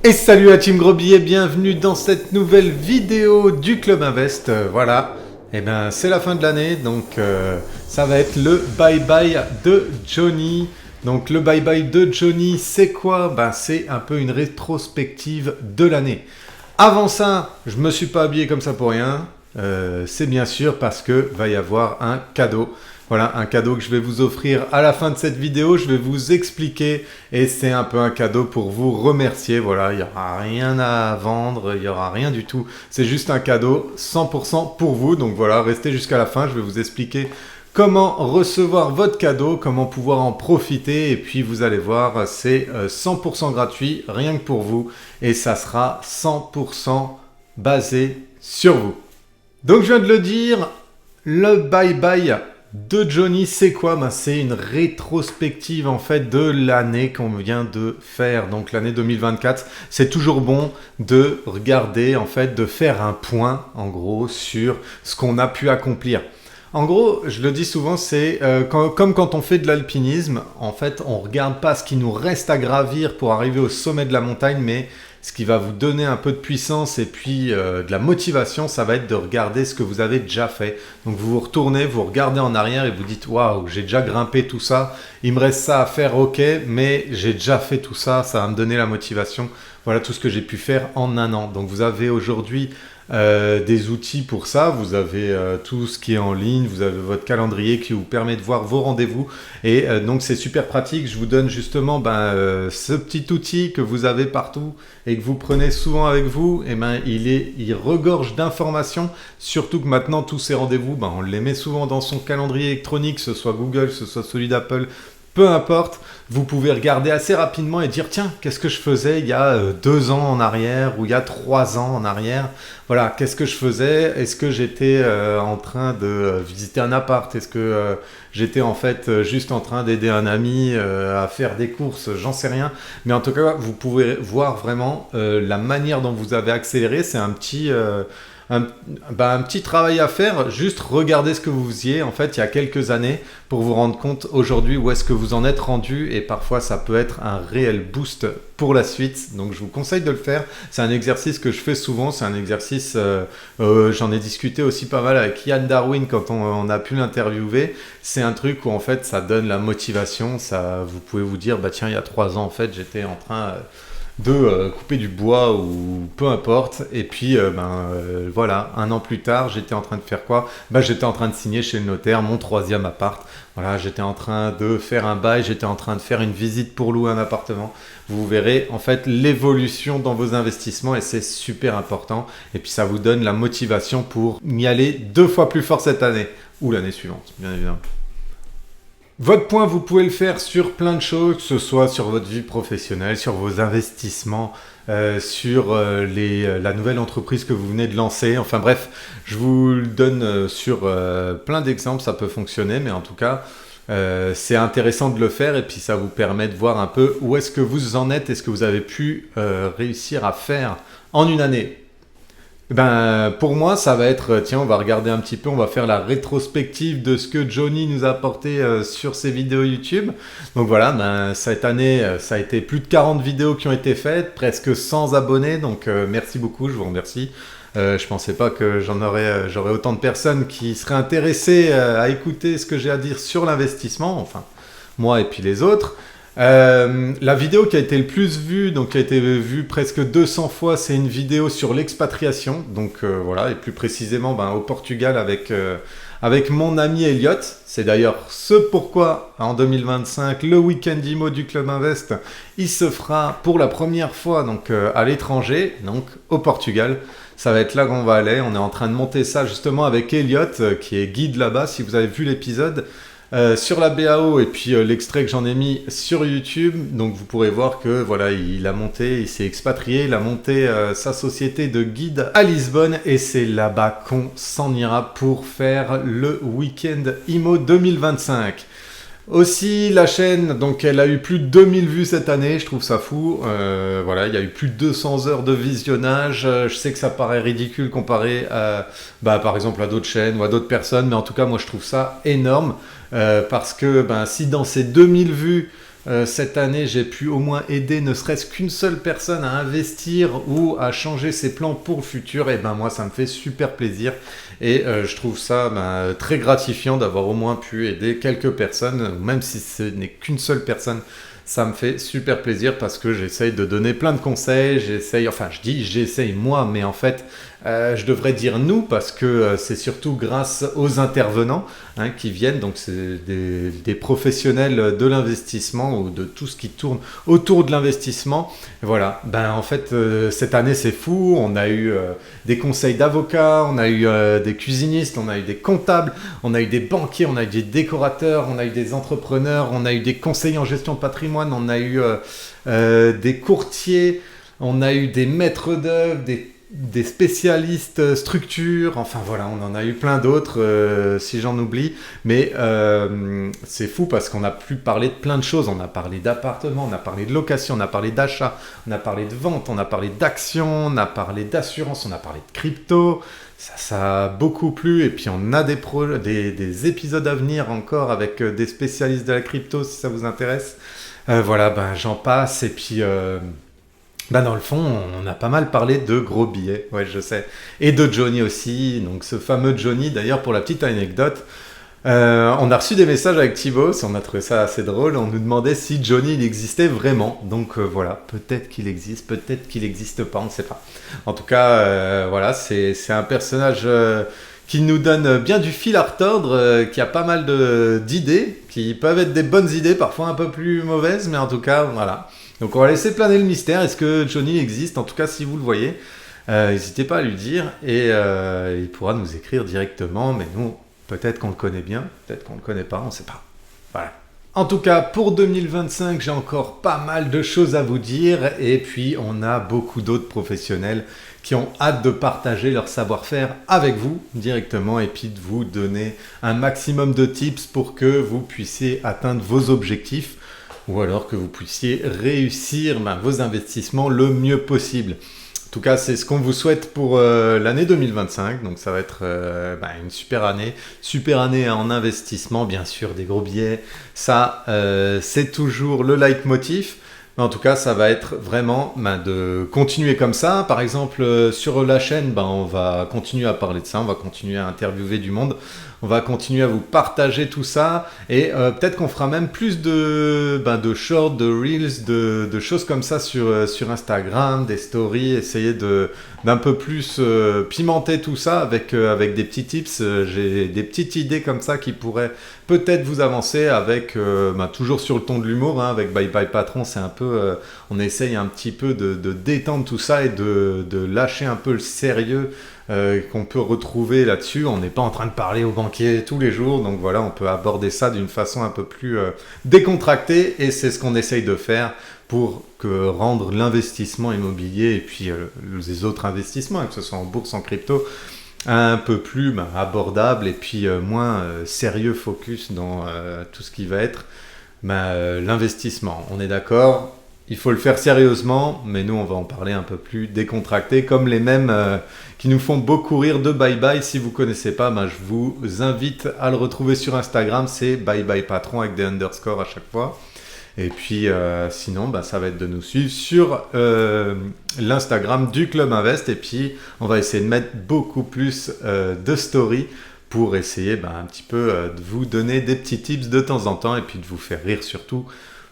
Et salut à Team Gros Billets, bienvenue dans cette nouvelle vidéo du Club Invest. Voilà, et ben c'est la fin de l'année, donc ça va être le bye-bye de Johnny. Donc le bye-bye de Johnny, c'est quoi? Ben c'est un peu une rétrospective de l'année. Avant ça, je me suis pas habillé comme ça pour rien. C'est bien sûr parce que va y avoir un cadeau. Voilà, un cadeau que je vais vous offrir à la fin de cette vidéo. Je vais vous expliquer et c'est un peu un cadeau pour vous remercier. Voilà, il n'y aura rien à vendre, il n'y aura rien du tout. C'est juste un cadeau 100% pour vous. Donc voilà, restez jusqu'à la fin. Je vais vous expliquer comment recevoir votre cadeau, comment pouvoir en profiter. Et puis vous allez voir, c'est 100% gratuit, rien que pour vous. Et ça sera 100% basé sur vous. Donc je viens de le dire, le bye-bye de Johnny, c'est quoi? C'est une rétrospective en fait de l'année qu'on vient de faire. Donc l'année 2024, c'est toujours bon de regarder en fait, de faire un point en gros sur ce qu'on a pu accomplir. En gros, je le dis souvent, c'est comme quand on fait de l'alpinisme, en fait, on ne regarde pas ce qui nous reste à gravir pour arriver au sommet de la montagne, mais ce qui va vous donner un peu de puissance et puis de la motivation, ça va être de regarder ce que vous avez déjà fait. Donc vous vous retournez, vous regardez en arrière et vous dites « Waouh, j'ai déjà grimpé tout ça, il me reste ça à faire, ok, mais j'ai déjà fait tout ça, ça va me donner la motivation. » Voilà tout ce que j'ai pu faire en un an. Donc vous avez aujourd'hui des outils pour ça, vous avez tout ce qui est en ligne, vous avez votre calendrier qui vous permet de voir vos rendez-vous et donc c'est super pratique. Je vous donne justement ce petit outil que vous avez partout et que vous prenez souvent avec vous, et il regorge d'informations, surtout que maintenant tous ces rendez-vous, on les met souvent dans son calendrier électronique, que ce soit Google, que ce soit celui d'Apple, peu importe, vous pouvez regarder assez rapidement et dire tiens, qu'est-ce que je faisais il y a 2 ans en arrière ou il y a 3 ans en arrière. Voilà, qu'est-ce que je faisais? Est-ce que j'étais en train de visiter un appart? Est-ce que j'étais en fait juste en train d'aider un ami à faire des courses? J'en sais rien. Mais en tout cas, vous pouvez voir vraiment la manière dont vous avez accéléré. C'est un petit... un petit travail à faire, juste regardez ce que vous faisiez en fait il y a quelques années pour vous rendre compte aujourd'hui où est-ce que vous en êtes rendu, et parfois ça peut être un réel boost pour la suite. Donc je vous conseille de le faire, c'est un exercice que je fais souvent, c'est un exercice, j'en ai discuté aussi pas mal avec Yann Darwin quand on a pu l'interviewer. C'est un truc où en fait ça donne la motivation, vous pouvez vous dire tiens, il y a 3 ans en fait j'étais en train de couper du bois ou peu importe, et puis voilà, 1 an plus tard j'étais en train de faire quoi? J'étais en train de signer chez le notaire mon 3e appart. Voilà, j'étais en train de faire un bail, j'étais en train de faire une visite pour louer un appartement. Vous verrez en fait l'évolution dans vos investissements et c'est super important, et puis ça vous donne la motivation pour y aller 2 fois plus fort cette année ou l'année suivante, bien évidemment. Votre point, vous pouvez le faire sur plein de choses, que ce soit sur votre vie professionnelle, sur vos investissements, sur la nouvelle entreprise que vous venez de lancer. Enfin bref, je vous le donne sur plein d'exemples, ça peut fonctionner, mais en tout cas, c'est intéressant de le faire et puis ça vous permet de voir un peu où est-ce que vous en êtes et ce que vous avez pu réussir à faire en une année. Pour moi, ça va être, tiens, on va regarder un petit peu, on va faire la rétrospective de ce que Johnny nous a apporté sur ses vidéos YouTube. Donc voilà, cette année, ça a été plus de 40 vidéos qui ont été faites, presque 100 abonnés, donc merci beaucoup, je vous remercie. Je pensais pas que j'aurais autant de personnes qui seraient intéressées à écouter ce que j'ai à dire sur l'investissement, enfin, moi et puis les autres. La vidéo qui a été le plus vue, donc qui a été vue presque 200 fois, c'est une vidéo sur l'expatriation, donc voilà, et plus précisément au Portugal avec mon ami Elliot. C'est d'ailleurs ce pourquoi en 2025 le week-end IMO du Club Invest, il se fera pour la première fois donc à l'étranger, donc au Portugal. Ça va être là qu'on va aller, on est en train de monter ça justement avec Elliot qui est guide là-bas. Si vous avez vu l'épisode sur la BAO et puis l'extrait que j'en ai mis sur YouTube, donc vous pourrez voir que voilà, il s'est expatrié, il a monté sa société de guide à Lisbonne et c'est là-bas qu'on s'en ira pour faire le week-end IMO 2025. Aussi la chaîne, donc elle a eu plus de 2000 vues cette année, je trouve ça fou. Voilà, il y a eu plus de 200 heures de visionnage. Je sais que ça paraît ridicule comparé à, par exemple à d'autres chaînes ou à d'autres personnes, mais en tout cas moi je trouve ça énorme parce que si dans ces 2000 vues cette année j'ai pu au moins aider ne serait-ce qu'une seule personne à investir ou à changer ses plans pour le futur, et ben moi ça me fait super plaisir et je trouve ça très gratifiant d'avoir au moins pu aider quelques personnes, même si ce n'est qu'une seule personne. Ça me fait super plaisir parce que j'essaye de donner plein de conseils, je dis j'essaye moi, mais en fait je devrais dire nous parce que c'est surtout grâce aux intervenants qui viennent, donc c'est des professionnels de l'investissement ou de tout ce qui tourne autour de l'investissement. Et voilà, en fait cette année c'est fou, on a eu des conseils d'avocats, on a eu des cuisinistes, on a eu des comptables, on a eu des banquiers, on a eu des décorateurs, on a eu des entrepreneurs, on a eu des conseillers en gestion de patrimoine, on a eu des courtiers, on a eu des maîtres d'œuvre, des spécialistes structure, enfin voilà, on en a eu plein d'autres si j'en oublie, mais c'est fou parce qu'on a pu parler de plein de choses, on a parlé d'appartements, on a parlé de location, on a parlé d'achat, on a parlé de vente, on a parlé d'actions, on a parlé d'assurance, on a parlé de crypto, ça a beaucoup plu, et puis on a des épisodes à venir encore avec des spécialistes de la crypto si ça vous intéresse. Voilà, j'en passe, et puis dans le fond, on a pas mal parlé de gros billets, ouais, je sais. Et de Johnny aussi, donc ce fameux Johnny, d'ailleurs, pour la petite anecdote, on a reçu des messages avec Thibaut, on a trouvé ça assez drôle, on nous demandait si Johnny il existait vraiment. Donc voilà, peut-être qu'il existe, peut-être qu'il n'existe pas, on ne sait pas. En tout cas, voilà, c'est un personnage qui nous donne bien du fil à retordre, qui a pas mal d'idées, qui peuvent être des bonnes idées, parfois un peu plus mauvaises, mais en tout cas, voilà. Donc on va laisser planer le mystère. Est-ce que Johnny existe? En tout cas, si vous le voyez, n'hésitez pas à lui dire et il pourra nous écrire directement. Mais nous, peut-être qu'on le connaît bien, peut-être qu'on le connaît pas, on ne sait pas. Voilà. En tout cas, pour 2025, j'ai encore pas mal de choses à vous dire, et puis on a beaucoup d'autres professionnels qui ont hâte de partager leur savoir-faire avec vous directement et puis de vous donner un maximum de tips pour que vous puissiez atteindre vos objectifs ou alors que vous puissiez réussir vos investissements le mieux possible. En tout cas, c'est ce qu'on vous souhaite pour l'année 2025. Donc ça va être une super année en investissement, bien sûr, des gros billets. Ça, c'est toujours le leitmotiv. Mais en tout cas, ça va être vraiment de continuer comme ça. Par exemple, sur la chaîne, on va continuer à parler de ça, on va continuer à interviewer du monde. On va continuer à vous partager tout ça et peut-être qu'on fera même plus de shorts, de reels, de choses comme ça sur Instagram, des stories, essayer d'un peu plus pimenter tout ça avec des petits tips. J'ai des petites idées comme ça qui pourraient peut-être vous avancer avec toujours sur le ton de l'humour, avec Bye Bye Patron, c'est un peu on essaye un petit peu de détendre tout ça et de lâcher un peu le sérieux qu'on peut retrouver là-dessus. On n'est pas en train de parler aux banquiers tous les jours, donc voilà, on peut aborder ça d'une façon un peu plus décontractée, et c'est ce qu'on essaye de faire pour rendre l'investissement immobilier et puis les autres investissements, que ce soit en bourse, en crypto, un peu plus abordable et puis moins sérieux focus dans tout ce qui va être l'investissement. On est d'accord, il faut le faire sérieusement, mais nous on va en parler un peu plus décontracté, comme les mêmes qui nous font beaucoup rire de Bye Bye. Si vous ne connaissez pas, je vous invite à le retrouver sur Instagram, c'est Bye Bye Patron avec des underscores à chaque fois. Et puis sinon, ça va être de nous suivre sur l'Instagram du Club Invest, et puis on va essayer de mettre beaucoup plus de stories pour essayer un petit peu de vous donner des petits tips de temps en temps et puis de vous faire rire surtout,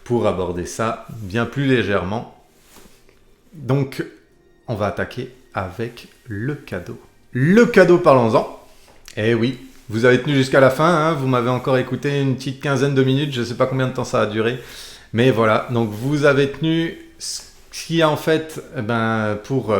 pour aborder ça bien plus légèrement. Donc, on va attaquer avec le cadeau. Le cadeau, parlons-en. Eh oui, vous avez tenu jusqu'à la fin, vous m'avez encore écouté une petite quinzaine de minutes, je ne sais pas combien de temps ça a duré. Mais voilà, donc vous avez tenu. Ce qu'il y a en fait, pour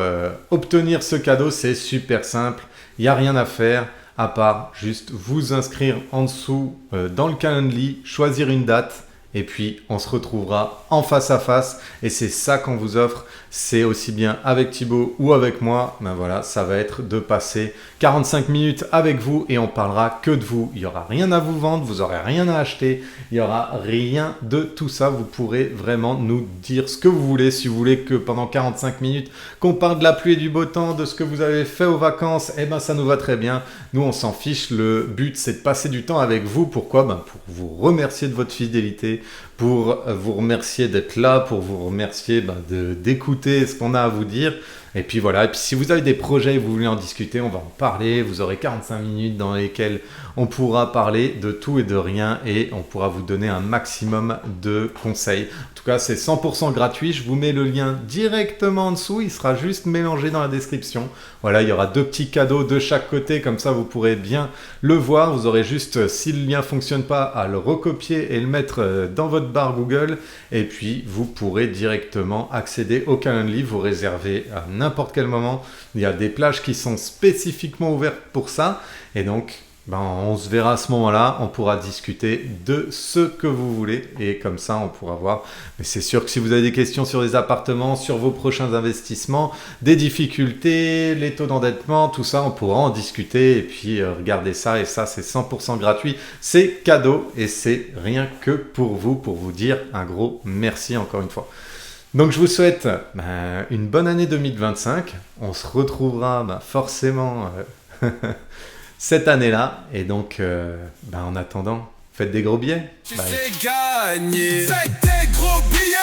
obtenir ce cadeau, c'est super simple. Il n'y a rien à faire à part juste vous inscrire en dessous dans le Calendly, choisir une date. Et puis, on se retrouvera en face à face. Et c'est ça qu'on vous offre. C'est aussi bien avec Thibaut ou avec moi. Voilà, ça va être de passer 45 minutes avec vous et on parlera que de vous. Il n'y aura rien à vous vendre, vous n'aurez rien à acheter. Il n'y aura rien de tout ça. Vous pourrez vraiment nous dire ce que vous voulez. Si vous voulez que pendant 45 minutes, qu'on parle de la pluie et du beau temps, de ce que vous avez fait aux vacances, ça nous va très bien. Nous, on s'en fiche. Le but, c'est de passer du temps avec vous. Pourquoi ? Pour vous remercier de votre fidélité, pour vous remercier d'être là, pour vous remercier d'écouter ce qu'on a à vous dire. Et puis voilà, et puis si vous avez des projets et vous voulez en discuter, on va en parler. Vous aurez 45 minutes dans lesquelles on pourra parler de tout et de rien et on pourra vous donner un maximum de conseils. En tout cas, c'est 100% gratuit. Je vous mets le lien directement en dessous. Il sera juste mélangé dans la description. Voilà, il y aura 2 petits cadeaux de chaque côté. Comme ça, vous pourrez bien le voir. Vous aurez juste, si le lien ne fonctionne pas, à le recopier et le mettre dans votre barre Google. Et puis, vous pourrez directement accéder au Calendly. Vous réservez à n'importe quel moment. Il y a des plages qui sont spécifiquement ouvertes pour ça. Et donc, on se verra à ce moment-là. On pourra discuter de ce que vous voulez. Et comme ça, on pourra voir. Mais c'est sûr que si vous avez des questions sur les appartements, sur vos prochains investissements, des difficultés, les taux d'endettement, tout ça, on pourra en discuter. Et puis, regardez ça. Et ça, c'est 100% gratuit. C'est cadeau. Et c'est rien que pour vous dire un gros merci encore une fois. Donc je vous souhaite une bonne année 2025. On se retrouvera forcément cette année-là. Et donc en attendant, faites des gros billets. Tu sais gagner. Faites des gros billets.